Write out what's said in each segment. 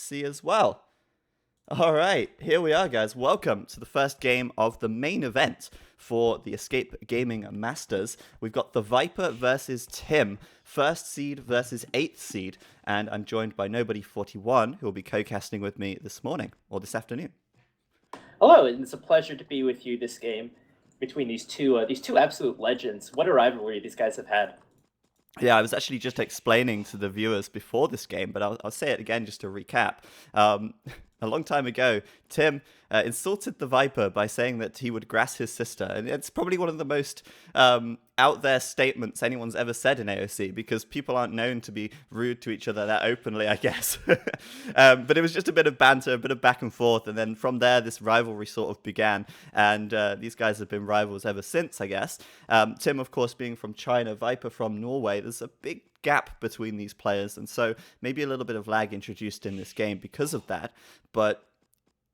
see as well. All right, here we are, guys. Welcome to the first game of the main event for the Escape Gaming Masters. We've got TheViper versus Tim, first seed versus eighth seed, and I'm joined by Nobody41, who will be co-casting with me this morning or this afternoon. Hello, and it's a pleasure to be with you this game between these two absolute legends. What a rivalry these guys have had. Yeah, I was actually just explaining to the viewers before this game, but I'll say it again just to recap. A long time ago, Tim insulted TheViper by saying that he would grass his sister, and it's probably one of the most out there statements anyone's ever said in AOC, because people aren't known to be rude to each other that openly, I guess. But it was just a bit of banter, a bit of back and forth, and then from there, this rivalry sort of began, and these guys have been rivals ever since, I guess. Tim, of course, being from China, Viper from Norway, there's a big gap between these players, and so maybe a little bit of lag introduced in this game because of that, but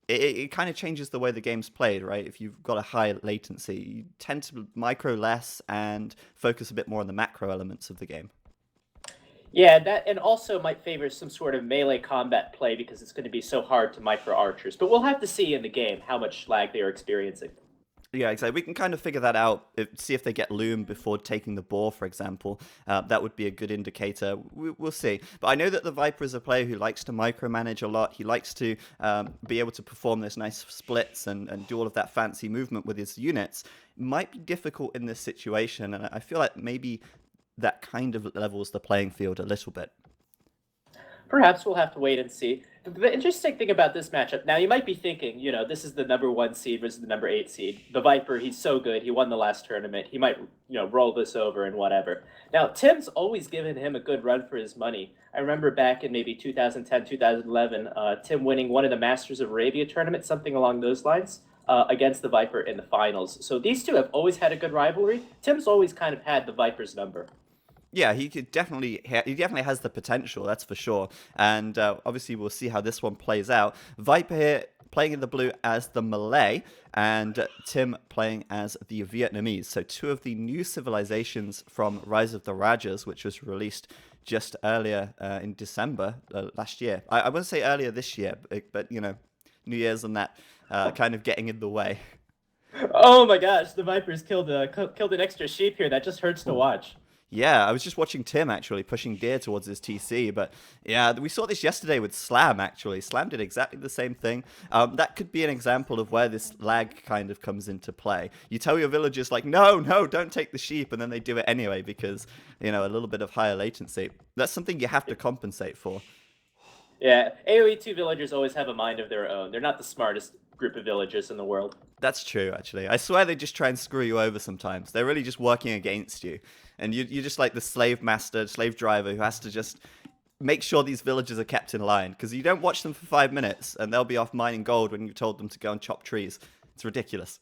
it kind of changes the way the game's played, right? If you've got a high latency, you tend to micro less and focus a bit more on the macro elements of the game. Yeah, that and also might favor some sort of melee combat play because it's going to be so hard to micro archers. But we'll have to see in the game how much lag they are experiencing. Yeah, exactly. We can kind of figure that out. See if they get loom before taking the boar, for example. That would be a good indicator. We'll see. But I know that TheViper is a player who likes to micromanage a lot. He likes to be able to perform those nice splits and do all of that fancy movement with his units. It might be difficult in this situation, and I feel like maybe that kind of levels the playing field a little bit. Perhaps we'll have to wait and see. The interesting thing about this matchup, now you might be thinking, this is the number 1 seed versus the number 8 seed. The Viper, he's so good. He won the last tournament. He might, roll this over and whatever. Now, Tim's always given him a good run for his money. I remember back in maybe 2010, 2011, Tim winning one of the Masters of Arabia tournaments, something along those lines, against the Viper in the finals. So these two have always had a good rivalry. Tim's always kind of had the Viper's number. Yeah, he definitely has the potential, that's for sure. And obviously, we'll see how this one plays out. Viper here playing in the blue as the Malay, and Tim playing as the Vietnamese. So two of the new civilizations from Rise of the Rajas, which was released just earlier in December last year. I wouldn't say earlier this year, but New Year's and that kind of getting in the way. Oh my gosh, the Vipers killed an extra sheep here. That just hurts to watch. Yeah, I was just watching Tim actually pushing deer towards his TC, but yeah, we saw this yesterday with Slam actually. Slam did exactly the same thing. That could be an example of where this lag kind of comes into play. You tell your villagers like, no, don't take the sheep, and then they do it anyway because, a little bit of higher latency. That's something you have to compensate for. Yeah, AoE 2 villagers always have a mind of their own. They're not the smartest group of villagers in the world. That's true, actually. I swear they just try and screw you over sometimes. They're really just working against you. And you're just like the slave master, slave driver who has to just make sure these villagers are kept in line. Because you don't watch them for 5 minutes and they'll be off mining gold when you told them to go and chop trees. It's ridiculous.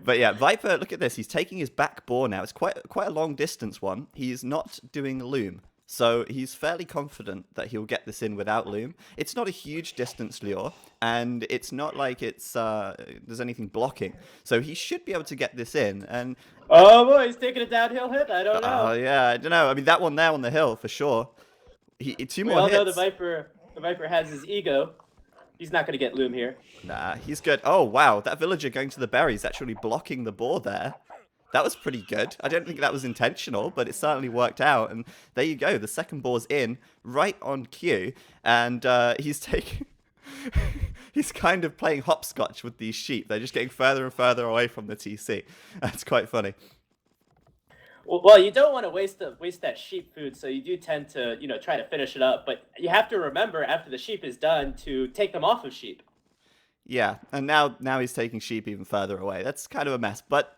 But yeah, Viper, look at this. He's taking his back boar now. It's quite a long distance one. He's not doing loom. So he's fairly confident that he'll get this in without loom. It's not a huge distance lure, and it's not like there's anything blocking. So he should be able to get this in. And oh boy, he's taking a downhill hit. I don't know. Oh yeah, I don't know. I mean, that one there on the hill for sure. Two more hits. Well, no, the Viper has his ego. He's not going to get loom here. Nah, he's good. Oh wow, that villager going to the berries actually blocking the boar there. That was pretty good. I don't think that was intentional, but it certainly worked out. And there you go. The second boar's in, right on cue. And he's taking... he's kind of playing hopscotch with these sheep. They're just getting further and further away from the TC. That's quite funny. Well, you don't want to waste that sheep food, so you do tend to, try to finish it up. But you have to remember, after the sheep is done, to take them off of sheep. Yeah, and now he's taking sheep even further away. That's kind of a mess. But,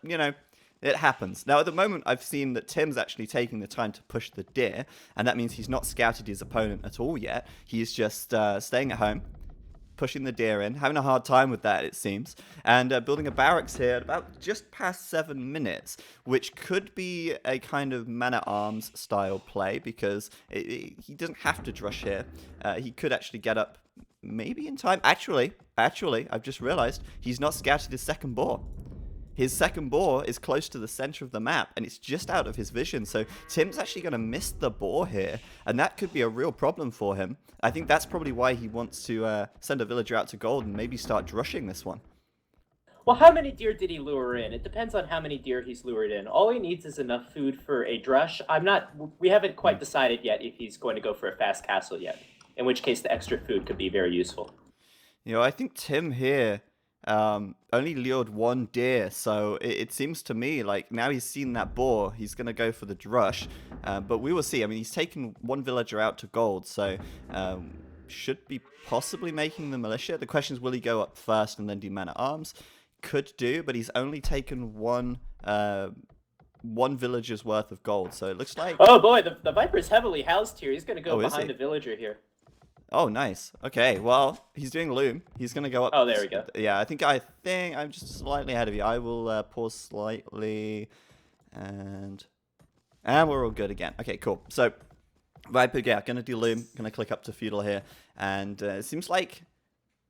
it happens. Now, at the moment, I've seen that Tim's actually taking the time to push the deer, and that means he's not scouted his opponent at all yet. He's just staying at home, pushing the deer in, having a hard time with that, it seems, and building a barracks here at about just past 7 minutes, which could be a kind of man-at-arms style play, because he doesn't have to drush here. He could actually get up maybe in time. Actually, I've just realized he's not scouted his second boar. his second boar is close to the center of the map, and it's just out of his vision. So Tim's actually going to miss the boar here, and that could be a real problem for him. I think that's probably why he wants to send a villager out to gold and maybe start drushing this one. Well, how many deer did he lure in? It depends on how many deer he's lured in. All he needs is enough food for a drush. We haven't quite decided yet if he's going to go for a fast castle yet, in which case the extra food could be very useful. I think Tim here only lured one deer, so it seems to me like now he's seen that boar, he's going to go for the drush, but we will see. I mean, he's taken one villager out to gold, so should be possibly making the militia. The question is, will he go up first and then do man-at-arms? Could do, but he's only taken one villager's worth of gold, so it looks like... Oh boy, the Viper's heavily housed here. He's going to go behind the villager here. Oh, nice. Okay, well, he's doing loom. He's going to go up... Oh, there we go. Yeah, I think I'm just slightly ahead of you. I will pause slightly, and we're all good again. Okay, cool. So, Viper, yeah, going to do loom. Going to click up to Feudal here, and it seems like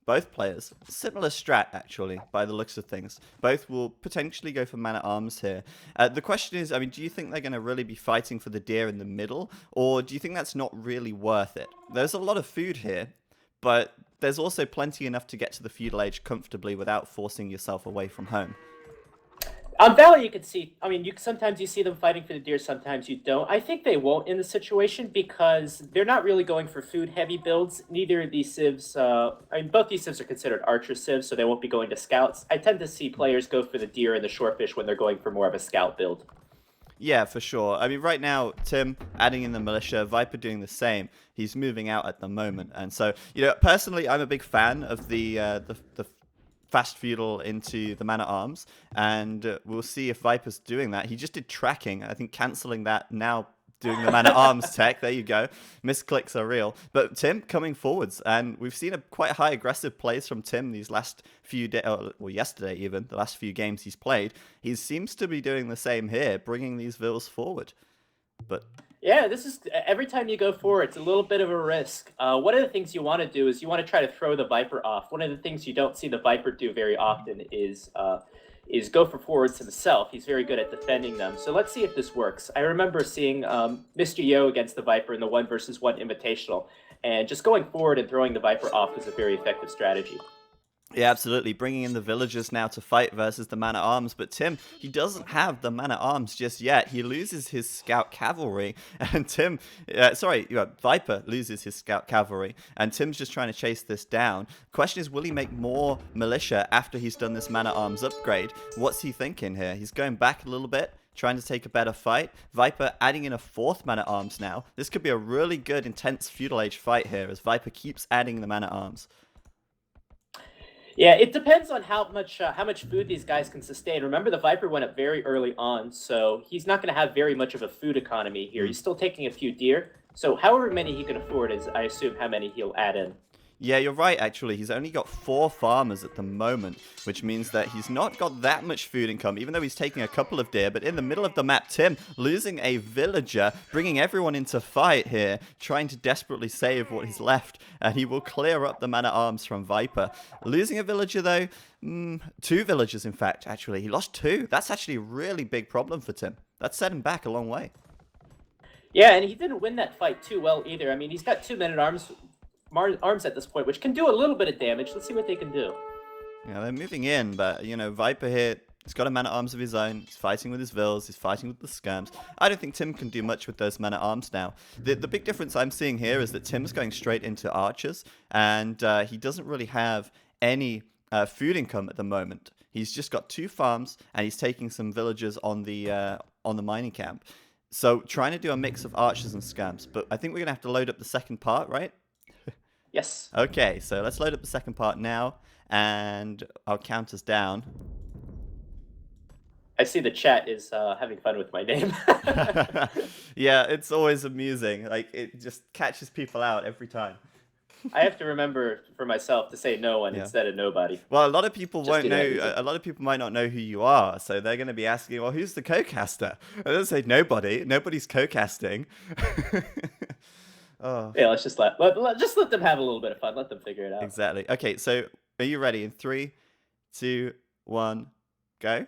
both players, similar strat actually, by the looks of things. Both will potentially go for man-at-arms here. The question is, I mean, do you think they're going to really be fighting for the deer in the middle, or do you think that's not really worth it? There's a lot of food here, but there's also plenty enough to get to the feudal age comfortably without forcing yourself away from home. On Valley, you can see, I mean, sometimes you see them fighting for the deer, sometimes you don't. I think they won't in the situation because they're not really going for food-heavy builds. Neither of these civs, I mean, both these civs are considered archer civs, so they won't be going to scouts. I tend to see players go for the deer and the shorefish when they're going for more of a scout build. Yeah, for sure. I mean, right now, Tim adding in the militia, Viper doing the same. He's moving out at the moment. And so, personally, I'm a big fan of the fast feudal into the man-at-arms, and we'll see if Viper's doing that. He just did tracking, I think cancelling that, now doing the man-at-arms tech. There you go. Misclicks are real. But Tim coming forwards, and we've seen a quite high aggressive plays from Tim these last few days, well, yesterday even, the last few games he's played. He seems to be doing the same here, bringing these vills forward. But yeah, this is every time you go forward, it's a little bit of a risk. One of the things you want to do is you want to try to throw the Viper off. One of the things you don't see the Viper do very often is go for forwards himself. He's very good at defending them. So let's see if this works. I remember seeing Mr. Yo against the Viper in the 1-versus-1 Invitational, and just going forward and throwing the Viper off was a very effective strategy. Yeah, absolutely. Bringing in the villagers now to fight versus the man-at-arms. But Tim, he doesn't have the man-at-arms just yet. He loses his scout cavalry. And Viper loses his scout cavalry. And Tim's just trying to chase this down. Question is, will he make more militia after he's done this man-at-arms upgrade? What's he thinking here? He's going back a little bit, trying to take a better fight. Viper adding in a 4th man-at-arms now. This could be a really good, intense feudal age fight here as Viper keeps adding the man-at-arms. Yeah, it depends on how much food these guys can sustain. Remember, the Viper went up very early on, so he's not going to have very much of a food economy here. He's still taking a few deer, so however many he can afford is, I assume, how many he'll add in. Yeah, you're right, actually. He's only got 4 farmers at the moment, which means that he's not got that much food income, even though he's taking a couple of deer. But in the middle of the map, Tim losing a villager, bringing everyone into fight here, trying to desperately save what he's left, and he will clear up the man-at-arms from Viper. Losing a villager, though, 2 villagers, in fact, actually. He lost 2. That's actually a really big problem for Tim. That set him back a long way. Yeah, and he didn't win that fight too well either. I mean, he's got 2 men-at-arms arms at this point, which can do a little bit of damage. Let's see what they can do. Yeah, they're moving in, but, Viper here, he's got a man-at-arms of his own. He's fighting with his vills. He's fighting with the skirms. I don't think Tim can do much with those man-at-arms now. The big difference I'm seeing here is that Tim's going straight into archers, and he doesn't really have any food income at the moment. He's just got 2 farms, and he's taking some villagers on the mining camp. So trying to do a mix of archers and skirms, but I think we're going to have to load up the second part, right? Yes. Okay, so let's load up the second part now, and I'll count us down. I see the chat is having fun with my name. Yeah, it's always amusing. Like, it just catches people out every time. I have to remember for myself to say no one instead of nobody. Well, a lot of people won't know. Everything. A lot of people might not know who you are, so they're going to be asking, "Well, who's the co-caster?" And they'll say, "Nobody. Nobody's co-casting." Oh. Yeah, let's just let them have a little bit of fun. Let them figure it out. Exactly. Okay, so are you ready? In 3, 2, 1, go.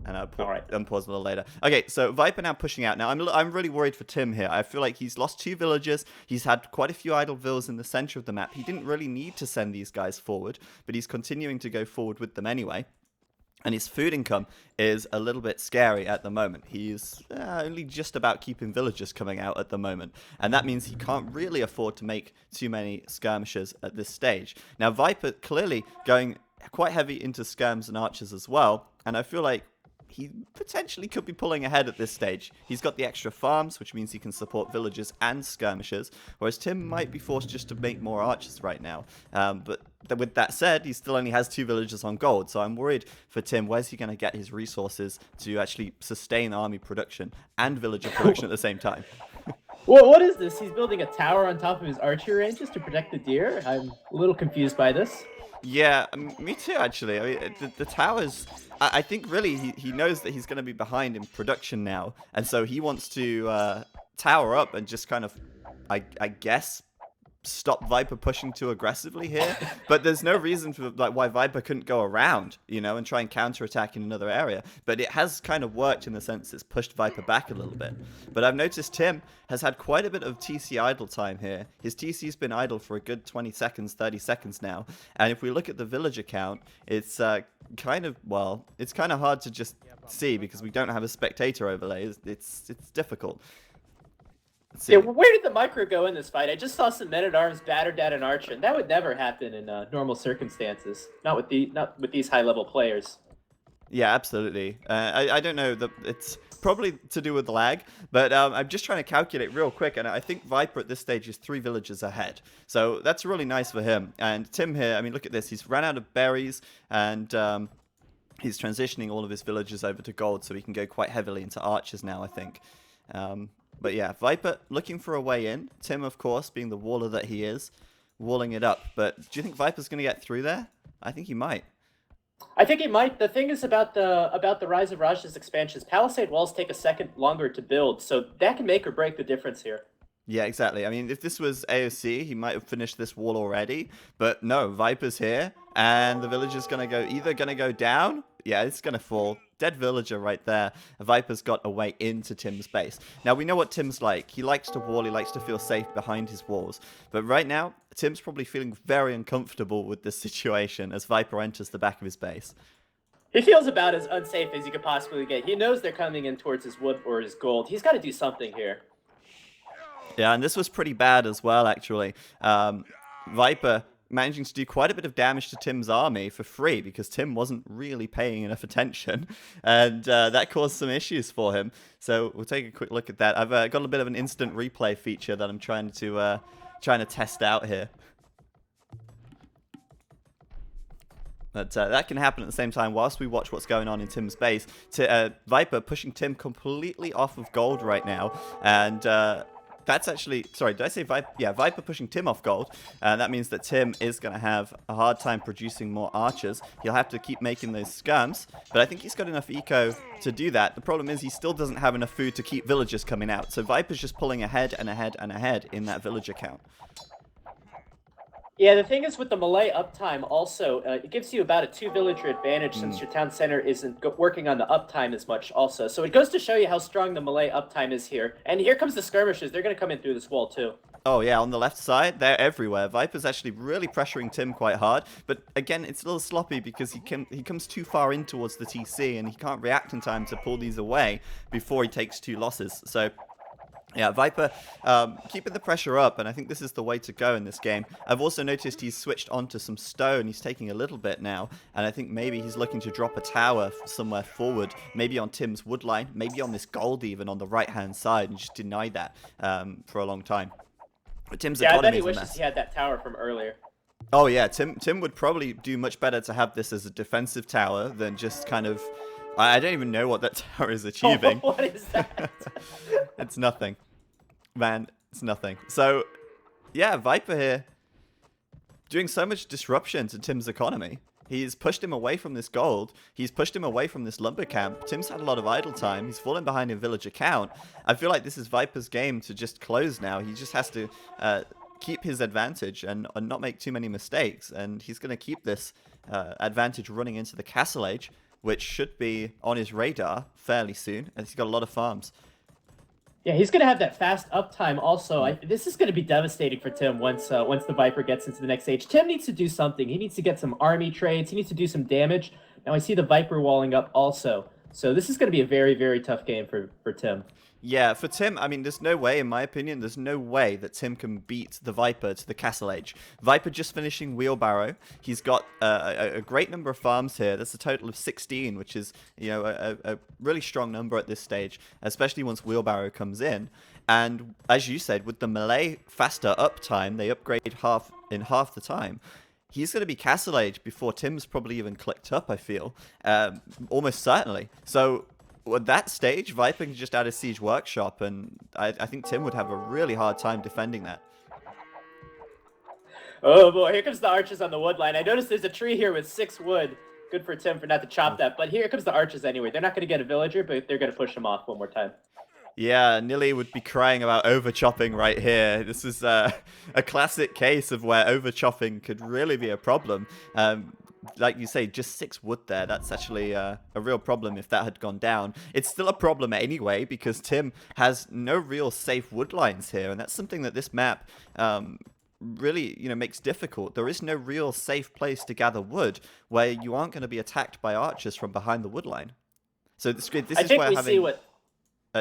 And I'll All right. unpause a little later. Okay, so Viper now pushing out. Now, I'm really worried for Tim here. I feel like he's lost 2 villagers. He's had quite a few idle villas in the center of the map. He didn't really need to send these guys forward, but he's continuing to go forward with them anyway. And his food income is a little bit scary at the moment. He's only just about keeping villagers coming out at the moment. And that means he can't really afford to make too many skirmishes at this stage. Now, Viper clearly going quite heavy into skirms and archers as well. And I feel like he potentially could be pulling ahead at this stage. He's got the extra farms, which means he can support villagers and skirmishers, whereas Tim might be forced just to make more archers right now. But with that said, he still only has 2 villagers on gold, so I'm worried for Tim. Where's he going to get his resources to actually sustain army production and villager production at the same time? Well, what is this? He's building a tower on top of his archery ranges to protect the deer? I'm a little confused by this. Yeah, me too, actually. I mean, the towers... I think really he knows that he's going to be behind in production now, and so he wants to tower up and just kind of, I guess, stop Viper pushing too aggressively here. But there's no reason for why Viper couldn't go around, and try and counterattack in another area. But it has kind of worked in the sense it's pushed Viper back a little bit. But I've noticed Tim has had quite a bit of TC idle time here. His TC's been idle for a good 20 seconds, 30 seconds now. And if we look at the villager count, it's kind of hard to just see because we don't have a spectator overlay. It's difficult. Yeah, where did the micro go in this fight? I just saw some men-at-arms batter down an archer, and that would never happen in normal circumstances. Not with these high-level players. Yeah, absolutely. I don't know. It's probably to do with the lag, but I'm just trying to calculate real quick, and I think Viper at this stage is 3 villagers ahead. So that's really nice for him. And Tim here, I mean, look at this. He's ran out of berries, and he's transitioning all of his villagers over to gold, so he can go quite heavily into archers now, I think. But yeah, Viper looking for a way in. Tim, of course, being the waller that he is, walling it up. But do you think Viper's going to get through there? I think he might. I think he might. The thing is about the Rise of Raja's expansions, Palisade walls take a second longer to build, so that can make or break the difference here. Yeah, exactly. I mean, if this was AOC, he might have finished this wall already. But no, Viper's here, and the villager's either going to go down. Yeah, it's going to fall. Dead villager right there. Viper's got a way into Tim's base. Now, we know what Tim's like. He likes to wall. He likes to feel safe behind his walls. But right now, Tim's probably feeling very uncomfortable with this situation as Viper enters the back of his base. He feels about as unsafe as he could possibly get. He knows they're coming in towards his wood or his gold. He's got to do something here. Yeah, and this was pretty bad as well, actually. Viper managing to do quite a bit of damage to Tim's army for free because Tim wasn't really paying enough attention, and that caused some issues for him. So we'll take a quick look at that. I've got a bit of an instant replay feature that I'm trying to test out here. But that can happen at the same time whilst we watch what's going on in Tim's base. Viper pushing Tim completely off of gold right now, and that's actually, sorry, did I say Viper? Yeah, Viper pushing Tim off gold. That means that Tim is going to have a hard time producing more archers. He'll have to keep making those skirms, but I think he's got enough eco to do that. The problem is he still doesn't have enough food to keep villagers coming out. So Viper's just pulling ahead and ahead and ahead in that villager count. Yeah, the thing is with the Malay uptime also, it gives you about a 2 villager advantage since your town center isn't working on the uptime as much also. So it goes to show you how strong the Malay uptime is here. And here comes the skirmishers. They're going to come in through this wall too. Oh yeah, on the left side, they're everywhere. Viper's actually really pressuring Tim quite hard. But again, it's a little sloppy because he comes too far in towards the TC and he can't react in time to pull these away before he takes 2 losses. So yeah, Viper keeping the pressure up, and I think this is the way to go in this game. I've also noticed he's switched onto some stone. He's taking a little bit now, and I think maybe he's looking to drop a tower somewhere forward, maybe on Tim's wood line, maybe on this gold even on the right-hand side, and just deny that for a long time. But Tim's I bet economy he is a wishes mess. he had that tower from earlier. Oh yeah, Tim would probably do much better to have this as a defensive tower than just kind of... I don't even know what that tower is achieving. What is that? It's nothing. Man, it's nothing. So, yeah, Viper here doing so much disruption to Tim's economy. He's pushed him away from this gold. He's pushed him away from this lumber camp. Tim's had a lot of idle time. He's fallen behind in villager count. I feel like this is Viper's game to just close now. He just has to keep his advantage and not make too many mistakes. And he's going to keep this advantage running into the Castle Age. which should be on his radar fairly soon, and he's got a lot of farms. Yeah, he's going to have that fast uptime also. This is going to be devastating for Tim once the Viper gets into the next stage. Tim needs to do something. He needs to get some army trades. He needs to do some damage. Now I see the Viper walling up also. So this is going to be a very, very tough game for Tim. Yeah, for Tim, I mean, there's no way, in my opinion, there's no way that Tim can beat the Viper to the Castle Age. Viper just finishing Wheelbarrow. He's got a great number of farms here. That's a total of 16, which is, you know, a really strong number at this stage, especially once Wheelbarrow comes in. And as you said, with the Malay faster uptime, they upgrade in half the time. He's going to be Castle Age before Tim's probably even clicked up, I feel. Almost certainly. So at that stage, Viper can just add a Siege Workshop, and I think Tim would have a really hard time defending that. Oh boy, here comes the archers on the wood line. I noticed there's a tree here with 6 wood. Good for Tim for not to chop that, but here comes the archers anyway. They're not going to get a villager, but they're going to push him off one more time. Yeah, Nilly would be crying about over-chopping right here. This is a classic case of where over-chopping could really be a problem. Like you say, just 6 wood there. That's actually a real problem if that had gone down. It's still a problem anyway because Tim has no real safe wood lines here, and that's something that this map really, you know, makes difficult. There is no real safe place to gather wood where you aren't going to be attacked by archers from behind the wood line. So this is where having.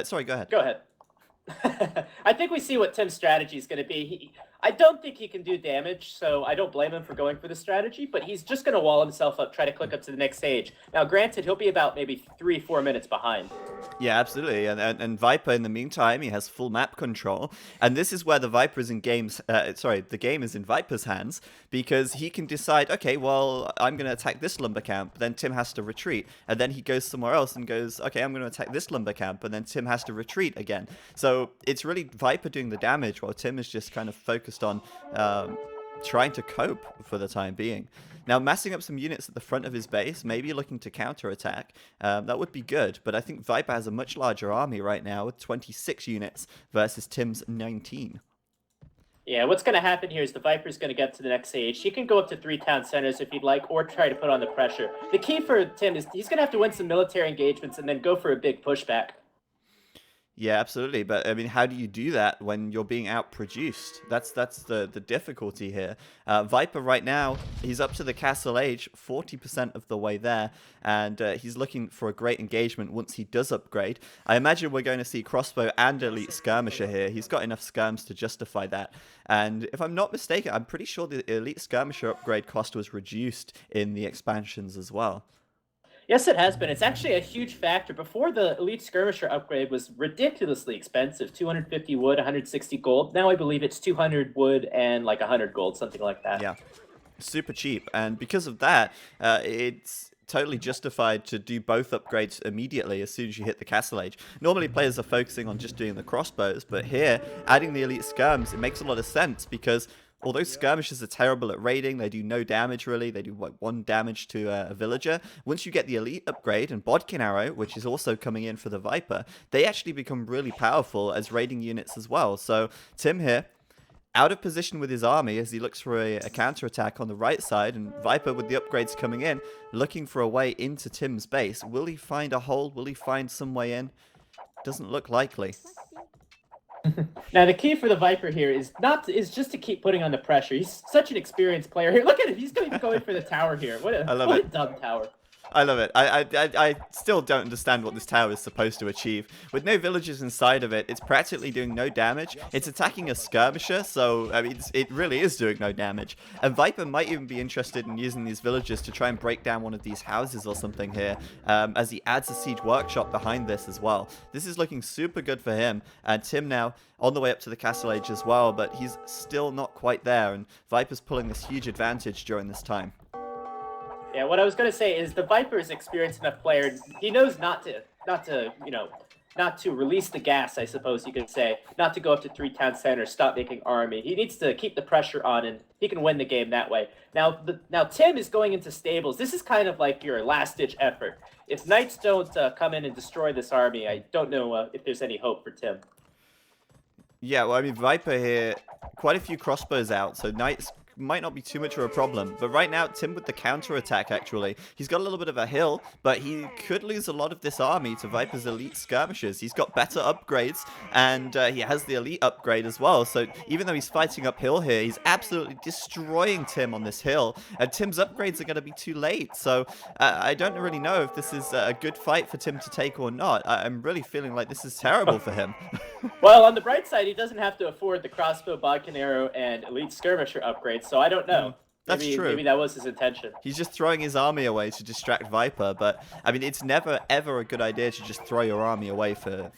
Sorry, go ahead. Go ahead. I think we see what Tim's strategy is going to be. I don't think he can do damage, so I don't blame him for going for the strategy, but he's just going to wall himself up, try to click up to the next stage. Now, granted, he'll be about maybe 3-4 minutes behind. Yeah, absolutely. And Viper, in the meantime, he has full map control. And this is where the Viper is in the game is in Viper's hands, because he can decide, okay, well, I'm going to attack this lumber camp, then Tim has to retreat. And then he goes somewhere else and goes, okay, I'm going to attack this lumber camp, and then Tim has to retreat again. So it's really Viper doing the damage, while Tim is just kind of focused on trying to cope for the time being. Now, massing up some units at the front of his base, maybe looking to counterattack, that would be good, but I think Viper has a much larger army right now with 26 units versus Tim's 19. Yeah, what's going to happen here is the Viper's going to get to the next stage. He can go up to 3 town centers if he'd like, or try to put on the pressure. The key for Tim is he's going to have to win some military engagements and then go for a big pushback. Yeah, absolutely. But I mean, how do you do that when you're being outproduced? That's the difficulty here. Viper right now, he's up to the Castle Age, 40% of the way there, and he's looking for a great engagement once he does upgrade. I imagine we're going to see Crossbow and Elite Skirmisher here. He's got enough skirms to justify that. And if I'm not mistaken, I'm pretty sure the Elite Skirmisher upgrade cost was reduced in the expansions as well. Yes, it has been. It's actually a huge factor. Before, the Elite Skirmisher upgrade was ridiculously expensive, 250 wood, 160 gold. Now I believe it's 200 wood and like 100 gold, something like that. Yeah, super cheap. And because of that, it's totally justified to do both upgrades immediately as soon as you hit the Castle Age. Normally players are focusing on just doing the crossbows, but here, adding the Elite Skirms, it makes a lot of sense because although skirmishers are terrible at raiding, they do no damage really. They do like 1 damage to a villager. Once you get the elite upgrade and Bodkin Arrow, which is also coming in for the Viper, they actually become really powerful as raiding units as well. So Tim here, out of position with his army as he looks for a counterattack on the right side, and Viper with the upgrades coming in, looking for a way into Tim's base. Will he find a hole? Will he find some way in? Doesn't look likely. Now the key for the Viper here is just to keep putting on the pressure. He's such an experienced player here. Look at him. He's going for the tower here. What a dumb tower. I love it. I still don't understand what this tower is supposed to achieve. With no villagers inside of it, it's practically doing no damage. It's attacking a skirmisher, so I mean, it really is doing no damage. And Viper might even be interested in using these villagers to try and break down one of these houses or something here, as he adds a siege workshop behind this as well. This is looking super good for him. And Tim now on the way up to the Castle Age as well, but he's still not quite there, and Viper's pulling this huge advantage during this time. Yeah, what I was going to say is the Viper is experienced enough player. He knows not to release the gas, I suppose you could say, not to go up to 3 town centers, stop making army. He needs to keep the pressure on, and he can win the game that way. Now Tim is going into stables. This is kind of like your last-ditch effort. If knights don't come in and destroy this army, I don't know if there's any hope for Tim. Yeah, well, I mean, Viper here, quite a few crossbows out, so knights might not be too much of a problem. But right now, Tim with the counter-attack, actually. He's got a little bit of a hill, but he could lose a lot of this army to Viper's elite skirmishers. He's got better upgrades, and he has the elite upgrade as well. So even though he's fighting uphill here, he's absolutely destroying Tim on this hill. And Tim's upgrades are going to be too late. So I don't really know if this is a good fight for Tim to take or not. I'm really feeling like this is terrible for him. Well, on the bright side, he doesn't have to afford the crossbow, bodkin arrow, and elite skirmisher upgrades, so I don't know. That's true. Maybe that was his intention. He's just throwing his army away to distract Viper, but I mean, it's never ever a good idea to just throw your army away for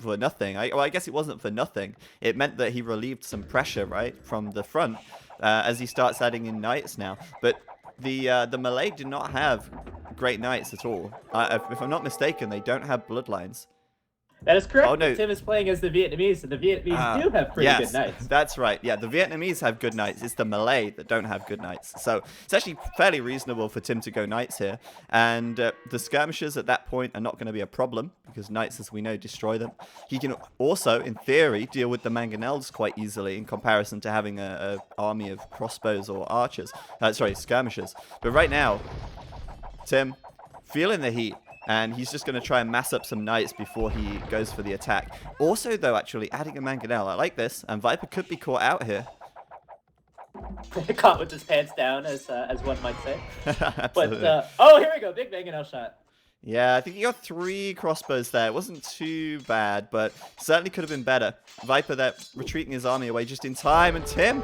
nothing. I guess it wasn't for nothing. It meant that he relieved some pressure, right, from the front as he starts adding in knights now. But the Malay do not have great knights at all. If I'm not mistaken, they don't have bloodlines. That is correct. Oh, no. Tim is playing as the Vietnamese, and the Vietnamese do have pretty good knights. That's right. Yeah, the Vietnamese have good knights. It's the Malay that don't have good knights. So it's actually fairly reasonable for Tim to go knights here. And the skirmishers at that point are not going to be a problem, because knights, as we know, destroy them. He can also, in theory, deal with the manganels quite easily in comparison to having a army of crossbows or archers. Skirmishers. But right now, Tim, feeling the heat. And he's just going to try and mass up some knights before he goes for the attack. Also, though, actually, adding a manganel. I like this. And Viper could be caught out here. Caught with his pants down, as one might say. Absolutely. But, oh, here we go. Big manganel shot. Yeah, I think he got 3 crossbows there. It wasn't too bad, but certainly could have been better. Viper there retreating his army away just in time. And Tim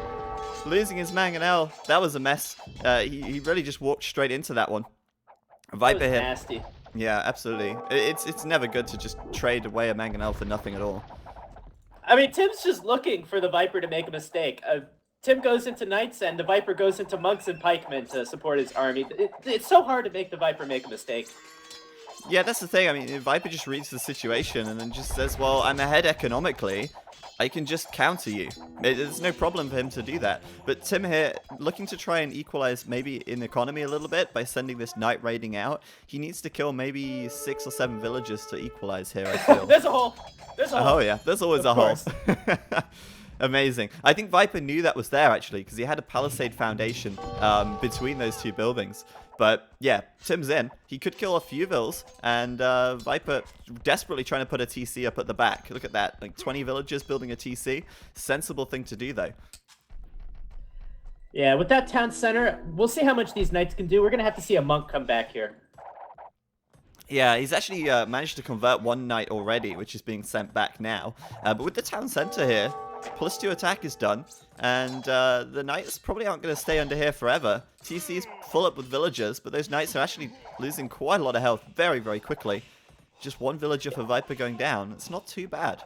losing his manganel. That was a mess. He really just walked straight into that one. Viper that was hit. Nasty. Yeah, absolutely. It's never good to just trade away a manganel for nothing at all. I mean, Tim's just looking for the Viper to make a mistake. Tim goes into knights, and the Viper goes into monks and pikemen to support his army. It's so hard to make the Viper make a mistake. Yeah, that's the thing. I mean, Viper just reads the situation and then just says, well, I'm ahead economically. I can just counter you. There's no problem for him to do that. But Tim here, looking to try and equalize maybe in economy a little bit by sending this knight raiding out. He needs to kill maybe 6 or 7 villages to equalize here, I feel. There's a hole. There's a hole. Oh, yeah. There's always a hole. Amazing. I think Viper knew that was there, actually, because he had a palisade foundation between those 2 buildings. But, yeah, Tim's in. He could kill a few vills, and Viper desperately trying to put a TC up at the back. Look at that. Like, 20 villagers building a TC. Sensible thing to do, though. Yeah, with that town center, we'll see how much these knights can do. We're going to have to see a monk come back here. Yeah, he's actually managed to convert 1 knight already, which is being sent back now. But with the town center here, +2 attack is done, and the knights probably aren't going to stay under here forever. TC is full up with villagers, but those knights are actually losing quite a lot of health very, very quickly. Just 1 villager for Viper going down. It's not too bad.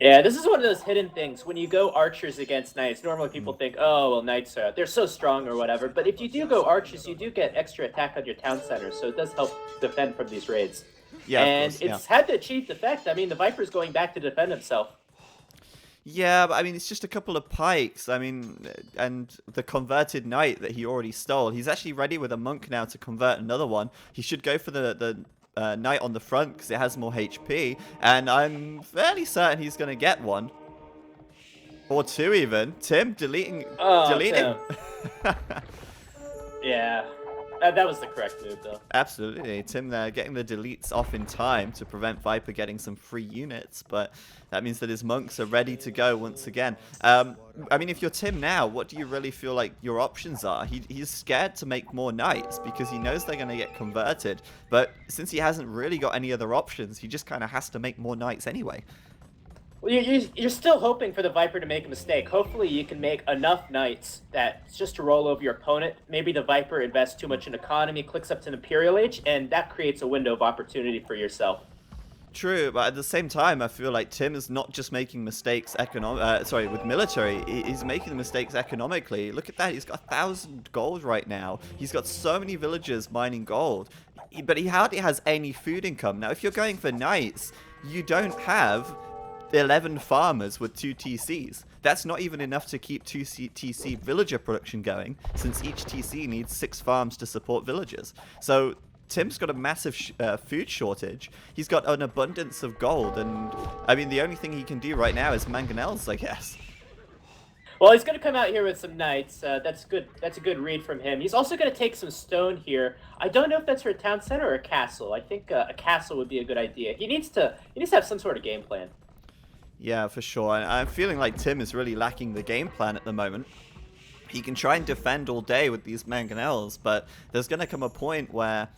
Yeah, this is one of those hidden things. When you go archers against knights, normally people think, oh, well, knights they're so strong or whatever. But if you do go archers, you do get extra attack on your town center, so it does help defend from these raids. Yeah, and of course, it's had the achieved effect. I mean, the Viper's going back to defend himself. Yeah, but I mean, it's just a couple of pikes. I mean, and the converted knight that he already stole. He's actually ready with a monk now to convert another one. He should go for the knight on the front because it has more HP. And I'm fairly certain he's going to get 1. Or 2 even. Tim, deleting. Tim. Yeah. That was the correct move, though. Absolutely. Tim there getting the deletes off in time to prevent Viper getting some free units, but that means that his monks are ready to go once again. I mean, if you're Tim now, what do you really feel like your options are? He's scared to make more knights because he knows they're going to get converted, but since he hasn't really got any other options, he just kind of has to make more knights anyway. Well, you're still hoping for the Viper to make a mistake. Hopefully you can make enough knights that's just to roll over your opponent. Maybe the Viper invests too much in economy, clicks up to an Imperial Age, and that creates a window of opportunity for yourself. True, but at the same time, I feel like Tim is not just making mistakes with military. He's making the mistakes economically. Look at that. He's got 1,000 gold right now. He's got so many villagers mining gold, but he hardly has any food income. Now, if you're going for knights, you don't have 11 farmers with 2 TCs. That's not even enough to keep 2 TC villager production going, since each TC needs 6 farms to support villagers. So Tim's got a massive food shortage. He's got an abundance of gold, and I mean, the only thing he can do right now is manganels, I guess. Well, he's going to come out here with some knights. That's good. That's a good read from him. He's also going to take some stone here. I don't know if that's for a town center or a castle. I think a castle would be a good idea. He needs to have some sort of game plan. Yeah, for sure. And I'm feeling like Tim is really lacking the game plan at the moment. He can try and defend all day with these manganels, but there's going to come a point where,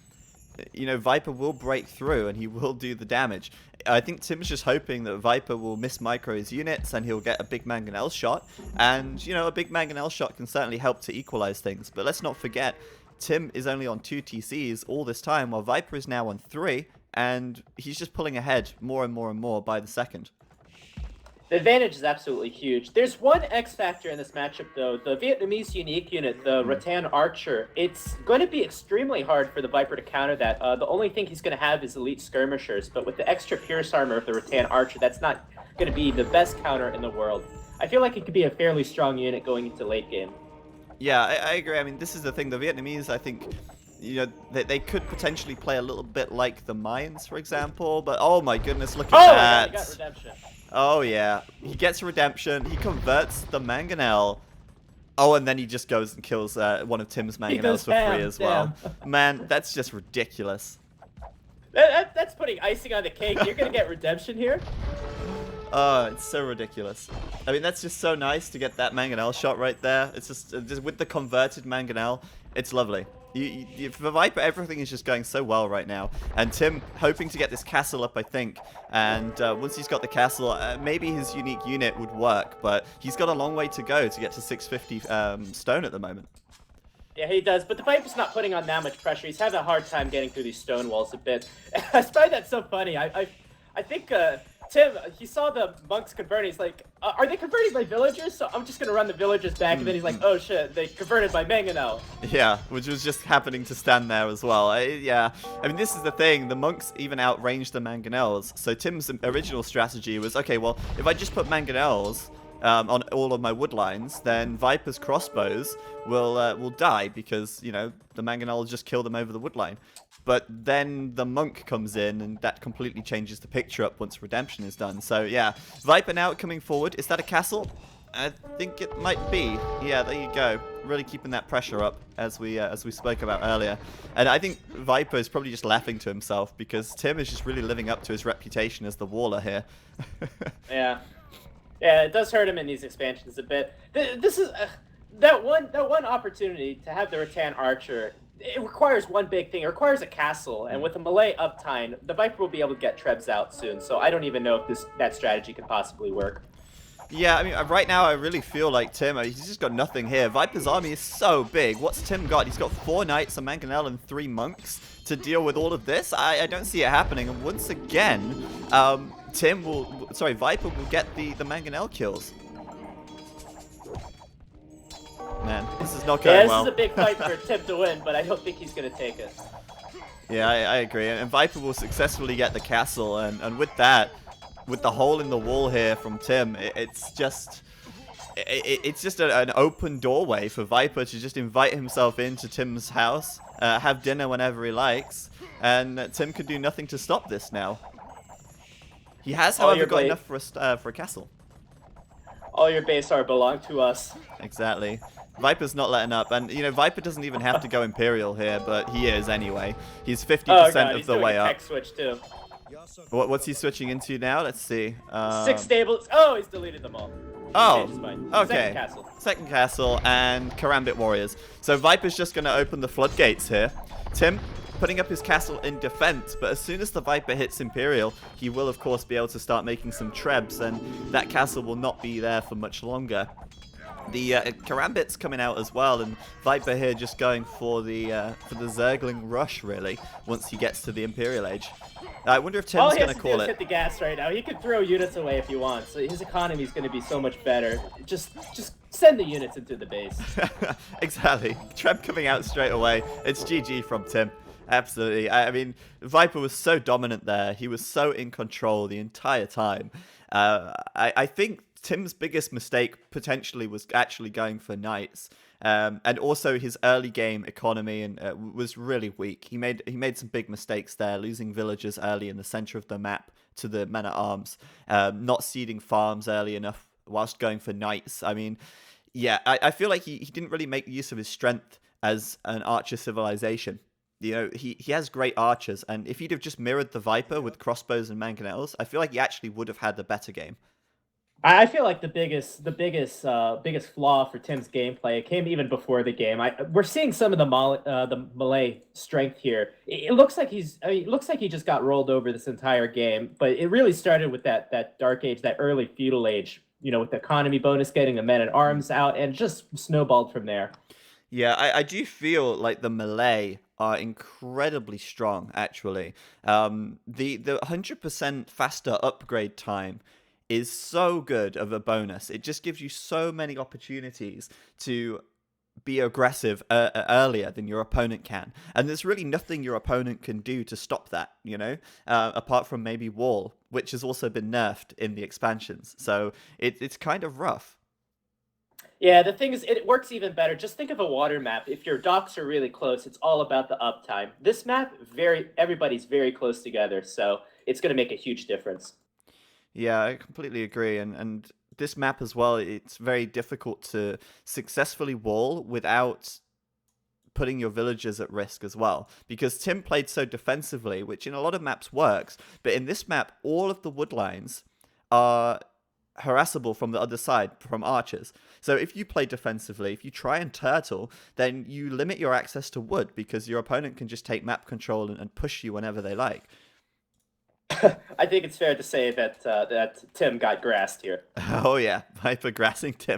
Viper will break through and he will do the damage. I think Tim's just hoping that Viper will miss micro his units and he'll get a big manganel shot. And, a big manganel shot can certainly help to equalize things. But let's not forget, Tim is only on 2 TCs all this time, while Viper is now on 3. And he's just pulling ahead more and more and more by the second. The advantage is absolutely huge. There's one X factor in this matchup, though. The Vietnamese unique unit, the Rattan Archer, it's going to be extremely hard for the Viper to counter that. The only thing he's going to have is elite skirmishers, but with the extra Pierce armor of the Rattan Archer, that's not going to be the best counter in the world. I feel like it could be a fairly strong unit going into late game. Yeah, I agree. I mean, this is the thing. The Vietnamese, I think, they could potentially play a little bit like the Mayans, for example, but oh my goodness, look at that. He got redemption. Oh, yeah. He gets redemption. He converts the manganel. Oh, and then he just goes and kills one of Tim's manganels for free as well. Man, that's just ridiculous. That's putting icing on the cake. You're going to get redemption here? Oh, it's so ridiculous. I mean, that's just so nice to get that manganel shot right there. It's just with the converted manganel, it's lovely. For Viper, everything is just going so well right now. And Tim hoping to get this castle up, I think. And once he's got the castle, maybe his unique unit would work. But he's got a long way to go to get to 650 stone at the moment. Yeah, he does. But the Viper's not putting on that much pressure. He's having a hard time getting through these stone walls a bit. I find that so funny. I think Tim, he saw the monks converting. He's like, are they converting my villagers? So I'm just going to run the villagers back. And then he's like, oh shit, they converted my manganel. Yeah, which was just happening to stand there as well. Yeah, I mean, this is the thing. The monks even outranged the manganels. So Tim's original strategy was, okay, well, if I just put manganels on all of my wood lines, then Viper's crossbows will die because, the manganel will just kill them over the wood line. But then the monk comes in, and that completely changes the picture up once redemption is done. So yeah, Viper now coming forward. Is that a castle? I think it might be. Yeah, there you go. Really keeping that pressure up as we spoke about earlier. And I think Viper is probably just laughing to himself because Tim is just really living up to his reputation as the waller here. Yeah, it does hurt him in these expansions a bit. This is that one opportunity to have the Rattan Archer. It requires one big thing. It requires a castle, and with the Malay uptime, the Viper will be able to get Trebs out soon. So I don't even know if that strategy could possibly work. Yeah, I mean, right now I really feel like Tim, he's just got nothing here. Viper's army is so big. What's Tim got? He's got 4 knights, a manganel, and 3 monks to deal with all of this. I don't see it happening. And once again, Viper will get the manganel kills. Man, this is not going well. This is a big fight for Tim to win, but I don't think he's going to take it. Yeah, I agree. And Viper will successfully get the castle, and with that, with the hole in the wall here from Tim, it's just an open doorway for Viper to just invite himself into Tim's house, have dinner whenever he likes, and Tim could do nothing to stop this now. He has, however, got enough for a castle. All your base are belong to us. Exactly. Viper's not letting up, and Viper doesn't even have to go Imperial here, but he is anyway. He's 50% of the way up. He's doing a tech switch too. What's he switching into now? Let's see. 6 stables. Oh, he's deleted them all. Oh, Second okay. castle. Second castle and Karambit Warriors. So Viper's just going to open the floodgates here. Tim putting up his castle in defense, but as soon as the Viper hits Imperial, he will of course be able to start making some trebs, and that castle will not be there for much longer. The Karambit's coming out as well, and Viper here just going for the Zergling rush, really, once he gets to the Imperial Age. I wonder if Tim's going to call it. Hit the gas right now. He could throw units away if he wants. So his economy is going to be so much better. Just send the units into the base. Exactly. Treb coming out straight away. It's GG from Tim. Absolutely. I mean, Viper was so dominant there. He was so in control the entire time. I think Tim's biggest mistake potentially was actually going for knights, and also his early game economy was really weak. He made some big mistakes there, losing villagers early in the center of the map to the men at arms, not seeding farms early enough whilst going for knights. I mean, Yeah, I feel like he didn't really make use of his strength as an archer civilization. You know, he has great archers, and if he'd have just mirrored the Viper with crossbows and manganels, I feel like he actually would have had the better game. I feel like biggest flaw for Tim's gameplay came even before the game. We're seeing some of the Malay strength here. It looks like it looks like he just got rolled over this entire game, but it really started with that Dark Age, that early Feudal Age. You know, with the economy bonus, getting the men at arms out, and just snowballed from there. Yeah, I do feel like the Malay are incredibly strong, actually. The 100% faster upgrade time is so good of a bonus. It just gives you so many opportunities to be aggressive earlier than your opponent can. And there's really nothing your opponent can do to stop that, apart from maybe wall, which has also been nerfed in the expansions. So it's kind of rough. Yeah, the thing is, it works even better. Just think of a water map. If your docks are really close, it's all about the uptime. This map, everybody's very close together, so it's going to make a huge difference. Yeah, I completely agree. And this map as well, it's very difficult to successfully wall without putting your villagers at risk as well. Because Tim played so defensively, which in a lot of maps works, but in this map, all of the wood lines are harassable from the other side from archers. So if you play defensively, if you try and turtle, then you limit your access to wood because your opponent can just take map control and push you whenever they like. I think it's fair to say that Tim got grassed here. Oh yeah, hyper grassing Tim.